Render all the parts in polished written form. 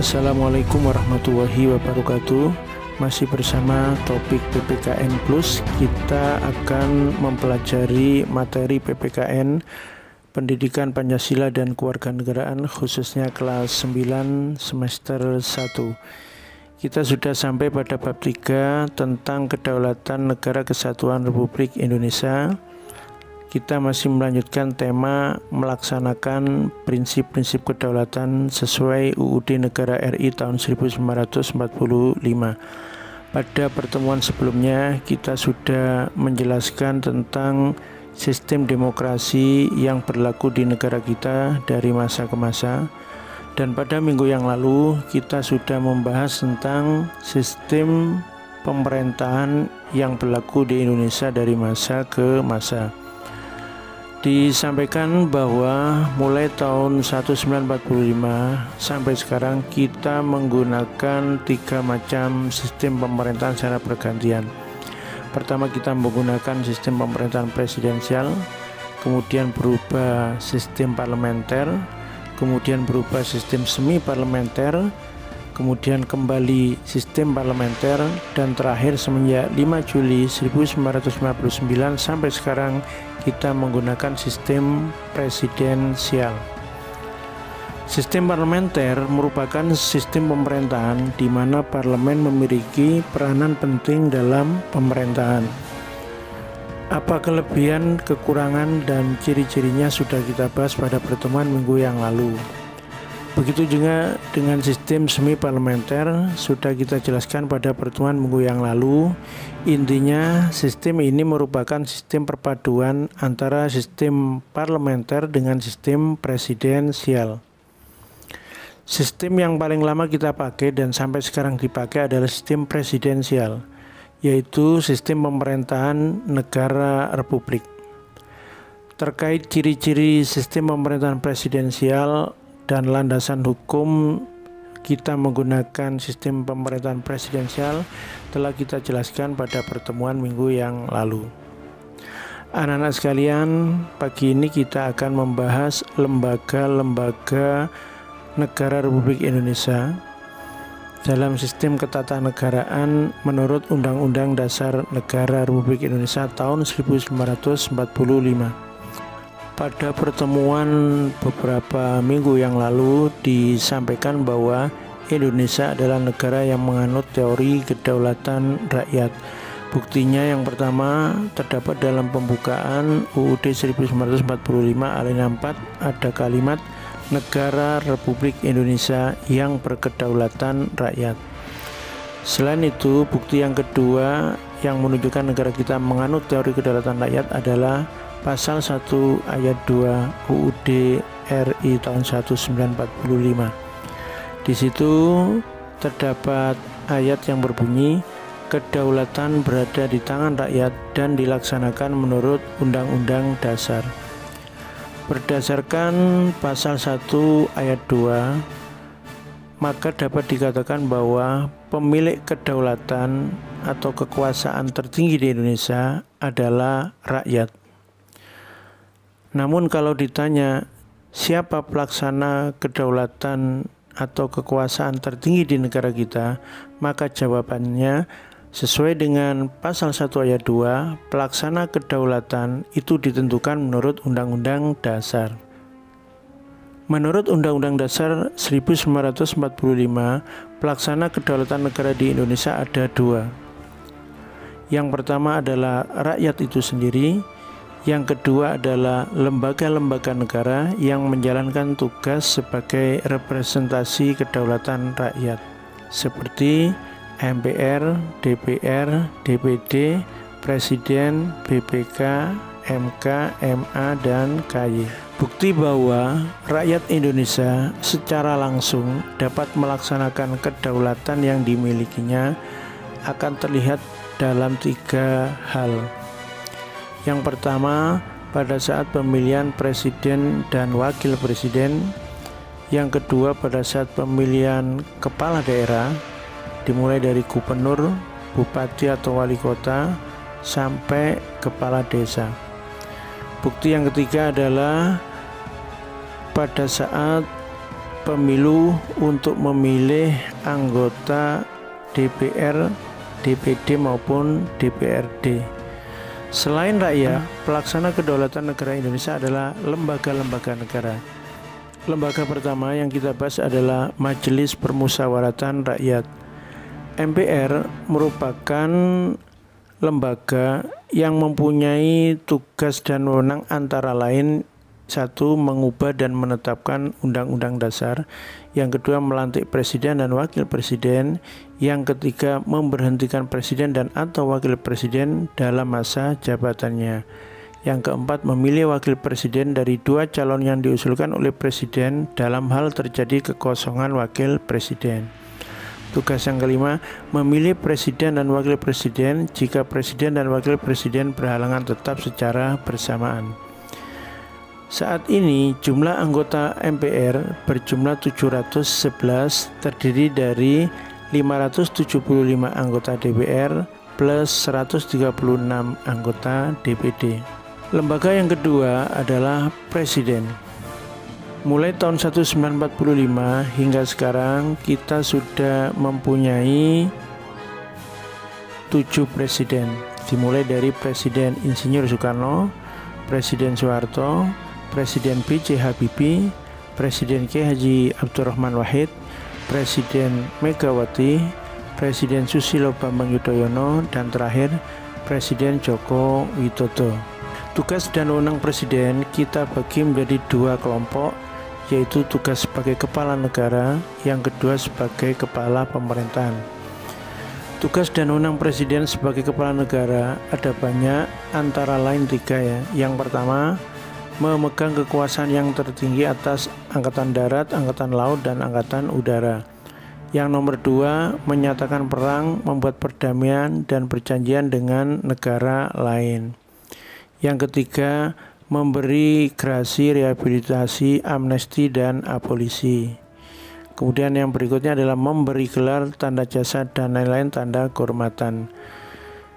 Assalamualaikum warahmatullahi wabarakatuh. Masih bersama topik PPKN Plus, kita akan mempelajari materi PPKN Pendidikan Pancasila dan Kewarganegaraan, khususnya kelas 9 semester 1. Kita sudah sampai pada bab 3 tentang Kedaulatan Negara Kesatuan Republik Indonesia. Kita masih melanjutkan tema melaksanakan prinsip-prinsip kedaulatan sesuai UUD Negara RI tahun 1945. Pada pertemuan sebelumnya kita sudah menjelaskan tentang sistem demokrasi yang berlaku di negara kita dari masa ke masa. Dan pada minggu yang lalu kita sudah membahas tentang sistem pemerintahan yang berlaku di Indonesia dari masa ke masa. Disampaikan bahwa mulai tahun 1945 sampai sekarang kita menggunakan 3 macam sistem pemerintahan secara bergantian. Pertama, kita menggunakan sistem pemerintahan presidensial, kemudian berubah sistem parlementer, kemudian berubah sistem semi parlementer, kemudian kembali sistem parlementer, dan terakhir semenjak 5 Juli 1959 sampai sekarang kita menggunakan sistem presidensial. Sistem parlementer merupakan sistem pemerintahan di mana parlemen memiliki peranan penting dalam pemerintahan. Apa kelebihan, kekurangan, dan ciri-cirinya sudah kita bahas pada pertemuan minggu yang lalu. Begitu juga dengan sistem semi parlementer sudah kita jelaskan pada pertemuan minggu yang lalu. Intinya sistem ini merupakan sistem perpaduan antara sistem parlementer dengan sistem presidensial. Sistem yang paling lama kita pakai dan sampai sekarang dipakai adalah sistem presidensial, yaitu sistem pemerintahan negara republik. Terkait ciri-ciri sistem pemerintahan presidensial dan landasan hukum kita menggunakan sistem pemerintahan presidensial telah kita jelaskan pada pertemuan minggu yang lalu. Anak-anak sekalian, pagi ini kita akan membahas lembaga-lembaga negara Republik Indonesia dalam sistem ketatanegaraan menurut Undang-Undang Dasar Negara Republik Indonesia tahun 1945. Pada pertemuan beberapa minggu yang lalu disampaikan bahwa Indonesia adalah negara yang menganut teori kedaulatan rakyat. Buktinya yang pertama terdapat dalam pembukaan UUD 1945 alinea 4 ada kalimat Negara Republik Indonesia yang berkedaulatan rakyat. Selain itu, bukti yang kedua yang menunjukkan negara kita menganut teori kedaulatan rakyat adalah Pasal 1 ayat 2 UUD RI tahun 1945. Di situ terdapat ayat yang berbunyi, kedaulatan berada di tangan rakyat dan dilaksanakan menurut Undang-Undang Dasar. Berdasarkan pasal 1 ayat 2, maka dapat dikatakan bahwa pemilik kedaulatan atau kekuasaan tertinggi di Indonesia adalah rakyat. Namun kalau ditanya siapa pelaksana kedaulatan atau kekuasaan tertinggi di negara kita, maka jawabannya sesuai dengan pasal 1 ayat 2, pelaksana kedaulatan itu ditentukan menurut Undang-Undang Dasar. Menurut Undang-Undang Dasar 1945, pelaksana kedaulatan negara di Indonesia ada 2. Yang pertama adalah rakyat itu sendiri. Yang kedua adalah lembaga-lembaga negara yang menjalankan tugas sebagai representasi kedaulatan rakyat, seperti MPR, DPR, DPD, Presiden, BPK, MK, MA, dan KY. Bukti bahwa rakyat Indonesia secara langsung dapat melaksanakan kedaulatan yang dimilikinya akan terlihat dalam 3 hal. Yang pertama, pada saat pemilihan presiden dan wakil presiden. Yang kedua, pada saat pemilihan kepala daerah, dimulai dari gubernur, bupati atau wali kota, sampai kepala desa. Bukti yang ketiga adalah pada saat pemilu untuk memilih anggota DPR, DPD maupun DPRD. Selain rakyat, pelaksana kedaulatan negara Indonesia adalah lembaga-lembaga negara. Lembaga pertama yang kita bahas adalah Majelis Permusyawaratan Rakyat. MPR merupakan lembaga yang mempunyai tugas dan wewenang antara lain: satu, mengubah dan menetapkan undang-undang dasar; yang kedua, melantik presiden dan wakil presiden; yang ketiga, memberhentikan presiden dan atau wakil presiden dalam masa jabatannya; yang keempat, memilih wakil presiden dari dua calon yang diusulkan oleh presiden dalam hal terjadi kekosongan wakil presiden. Tugas yang kelima, memilih presiden dan wakil presiden jika presiden dan wakil presiden berhalangan tetap secara bersamaan. Saat ini jumlah anggota MPR berjumlah 711, terdiri dari 575 anggota DPR plus 136 anggota DPD. Lembaga yang kedua adalah Presiden. Mulai tahun 1945 hingga sekarang kita sudah mempunyai 7 presiden, dimulai dari Presiden Insinyur Soekarno, Presiden Soeharto, Presiden B.J. Habibie, Presiden K. Haji Abdurrahman Wahid, Presiden Megawati, Presiden Susilo Bambang Yudhoyono, dan terakhir Presiden Joko Widodo. Tugas dan wewenang presiden kita bagi menjadi 2 kelompok, yaitu tugas sebagai kepala negara, yang kedua sebagai kepala pemerintahan. Tugas dan wewenang presiden sebagai kepala negara ada banyak, antara lain 3 ya. Yang pertama, memegang kekuasaan yang tertinggi atas angkatan darat, angkatan laut, dan angkatan udara. Yang nomor 2, menyatakan perang, membuat perdamaian dan perjanjian dengan negara lain. Yang ketiga, memberi grasi, rehabilitasi, amnesti, dan abolisi. Kemudian yang berikutnya adalah memberi gelar, tanda jasa, dan lain-lain tanda kehormatan.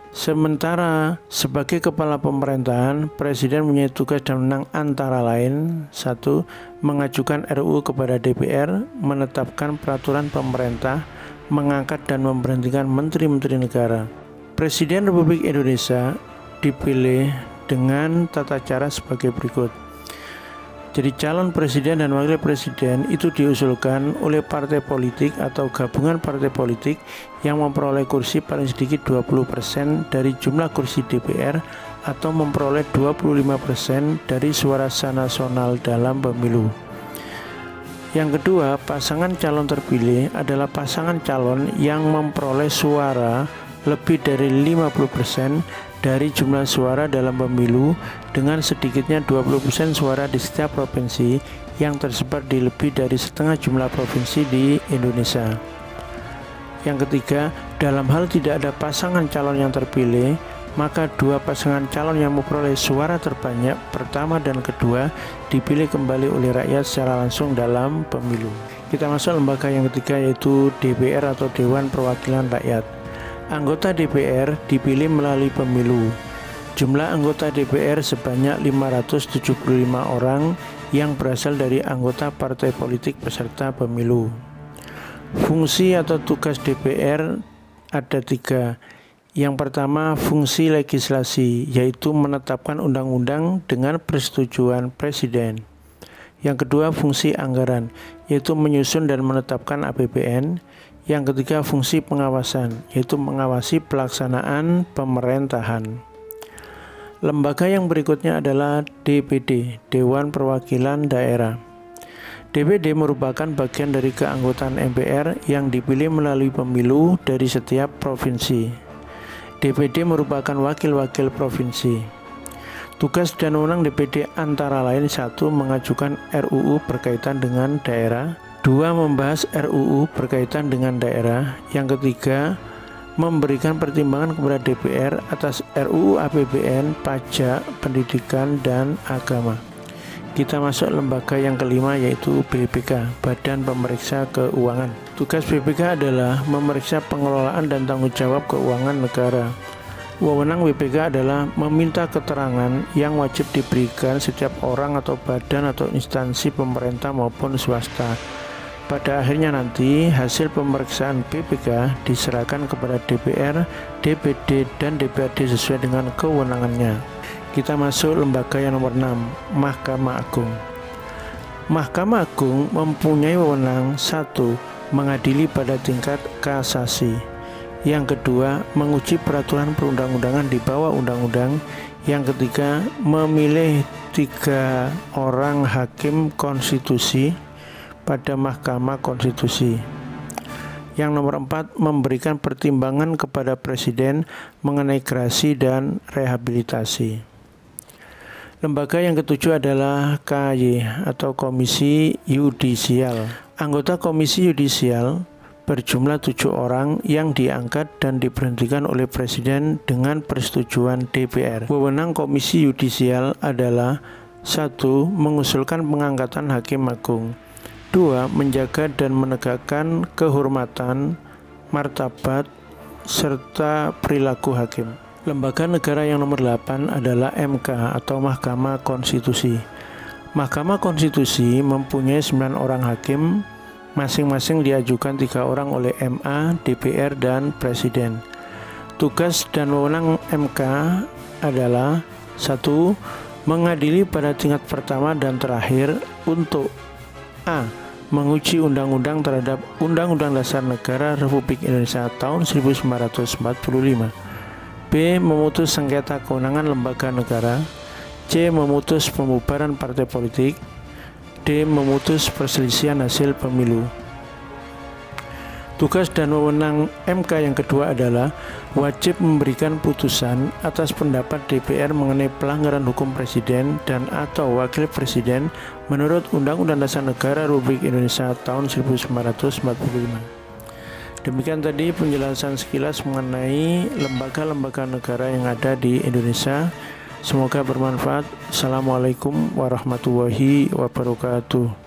Sementara sebagai kepala pemerintahan, presiden mempunyai tugas dan wewenang antara lain: 1. Mengajukan RUU kepada DPR, menetapkan peraturan pemerintah, mengangkat dan memberhentikan menteri-menteri negara. Presiden Republik Indonesia dipilih dengan tata cara sebagai berikut. Jadi calon presiden dan wakil presiden itu diusulkan oleh partai politik atau gabungan partai politik yang memperoleh kursi paling sedikit 20% dari jumlah kursi DPR atau memperoleh 25% dari suara sah nasional dalam pemilu. Yang kedua, pasangan calon terpilih adalah pasangan calon yang memperoleh suara lebih dari 50% dari jumlah suara dalam pemilu dengan sedikitnya 20% suara di setiap provinsi yang tersebar di lebih dari setengah jumlah provinsi di Indonesia. Yang ketiga, dalam hal tidak ada pasangan calon yang terpilih, maka 2 pasangan calon yang memperoleh suara terbanyak pertama dan kedua dipilih kembali oleh rakyat secara langsung dalam pemilu. Kita masuk lembaga yang ketiga, yaitu DPR atau Dewan Perwakilan Rakyat. Anggota DPR dipilih melalui pemilu. Jumlah anggota DPR sebanyak 575 orang yang berasal dari anggota partai politik peserta pemilu. Fungsi atau tugas DPR ada 3. Yang pertama, fungsi legislasi, yaitu menetapkan undang-undang dengan persetujuan presiden. Yang kedua, fungsi anggaran, yaitu menyusun dan menetapkan APBN. Yang ketiga, fungsi pengawasan, yaitu mengawasi pelaksanaan pemerintahan. Lembaga yang berikutnya adalah DPD, Dewan Perwakilan Daerah. DPD merupakan bagian dari keanggotaan MPR yang dipilih melalui pemilu dari setiap provinsi. DPD merupakan wakil-wakil provinsi. Tugas dan wewenang DPD antara lain: 1. Mengajukan RUU berkaitan dengan daerah; 2. Membahas RUU berkaitan dengan daerah; yang ketiga, memberikan pertimbangan kepada DPR atas RUU APBN, pajak, pendidikan, dan agama. Kita masuk lembaga yang kelima, yaitu BPK, Badan Pemeriksa Keuangan. Tugas BPK adalah memeriksa pengelolaan dan tanggung jawab keuangan negara. Wewenang BPK adalah meminta keterangan yang wajib diberikan setiap orang atau badan atau instansi pemerintah maupun swasta Pada akhirnya nanti hasil pemeriksaan BPK diserahkan kepada DPR, DPD, dan DPRD sesuai dengan kewenangannya. Kita masuk lembaga yang nomor 6, Mahkamah Agung. Mahkamah Agung mempunyai wewenang 1. Mengadili pada tingkat kasasi. Yang kedua, menguji peraturan perundang-undangan di bawah undang-undang. Yang ketiga, memilih 3 orang hakim konstitusi pada Mahkamah Konstitusi. Yang nomor 4, memberikan pertimbangan kepada Presiden mengenai gerasi dan rehabilitasi. Lembaga yang ketujuh adalah KY atau Komisi Yudisial. Anggota Komisi Yudisial berjumlah 7 orang yang diangkat dan diberhentikan oleh Presiden dengan persetujuan DPR. Wewenang Komisi Yudisial adalah 1. Mengusulkan pengangkatan Hakim Agung. 2. Menjaga dan menegakkan kehormatan, martabat, serta perilaku hakim. Lembaga negara yang nomor 8 adalah MK atau Mahkamah Konstitusi. Mahkamah Konstitusi mempunyai 9 orang hakim, masing-masing diajukan 3 orang oleh MA, DPR, dan Presiden. Tugas dan wewenang MK adalah 1. Mengadili pada tingkat pertama dan terakhir untuk A. Menguji undang-undang terhadap Undang-Undang Dasar Negara Republik Indonesia tahun 1945. B. Memutus sengketa kewenangan lembaga negara. C. Memutus pembubaran partai politik. D. Memutus perselisihan hasil pemilu. Tugas dan wewenang MK yang kedua adalah wajib memberikan putusan atas pendapat DPR mengenai pelanggaran hukum Presiden dan atau Wakil Presiden menurut Undang-Undang Dasar Negara Republik Indonesia tahun 1945. Demikian tadi penjelasan sekilas mengenai lembaga-lembaga negara yang ada di Indonesia. Semoga bermanfaat. Assalamualaikum warahmatullahi wabarakatuh.